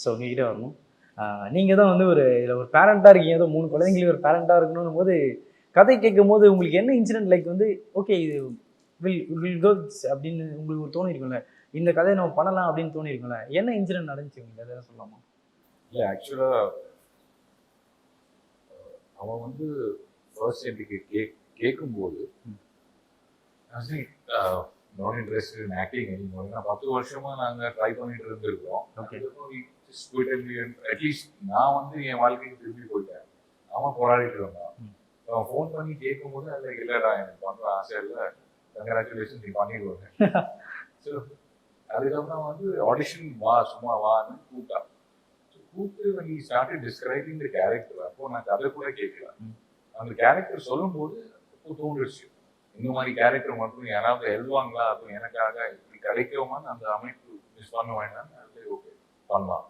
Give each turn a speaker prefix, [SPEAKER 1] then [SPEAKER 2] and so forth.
[SPEAKER 1] So உங்ககிட்ட வரணும். நீங்கள் தான் வந்து ஒரு பேரண்ட்டாக இருக்கீங்க, ஏதோ 3 குழந்தைங்களுக்கு ஒரு பேரண்ட்டாக இருக்கணும் போது கதை கேட்கும் போது உங்களுக்கு என்ன இன்சிடென்ட் லைக் வந்து ஓகே இது வில் கோ அப்படின்னு உங்களுக்கு தோணிருக்கும்ல, இந்த கதையை நம்ம பண்ணலாம் அப்படின்னு தோணிருக்கும்ல, என்ன இன்சிடென்ட் நடந்துச்சு உங்களுக்கு அதெல்லாம் சொல்லலாமா?
[SPEAKER 2] இல்லை ஆக்சுவலாக அவன் வந்து ஃபர்ஸ்ட் எனக்கு கேட்கும்போது not interest in acting anymore. நான் 10 வருஷமா நாங்கள் ட்ரை பண்ணிட்டு இருந்திருக்கோம். அட்லீஸ்ட் நான் வந்து என் வாழ்க்கைக்கு திரும்பி போயிட்டேன். அவன் போராடிட்டு இருந்தான். அவன் ஃபோன் பண்ணி கேட்கும்போது அதில் இல்லைடா எனக்கு பண்ணுற ஆசை இல்லை, கங்க்ராச்சுலேஷன் நீ பண்ணிடுவாங்க. ஸோ அதுக்கப்புறம் வந்து ஆடிஷன் வா சும்மா வான்னு கூப்பிட்டான். கூப்பிட்டு when he started describing the character, அப்போ நான் கதை கூட கேட்கல. அந்த கேரக்டர் சொல்லும்போது அப்போ தோன்றுச்சு, இந்த மாதிரி கேரக்டர் மட்டும் யாராவது எழுதுவாங்களா, அதுவும் எனக்காக இப்படி கிடைக்குமான்னு அந்த அமைப்பு மிஸ் பண்ண வேண்டாம், ஓகே பண்ணலாம்.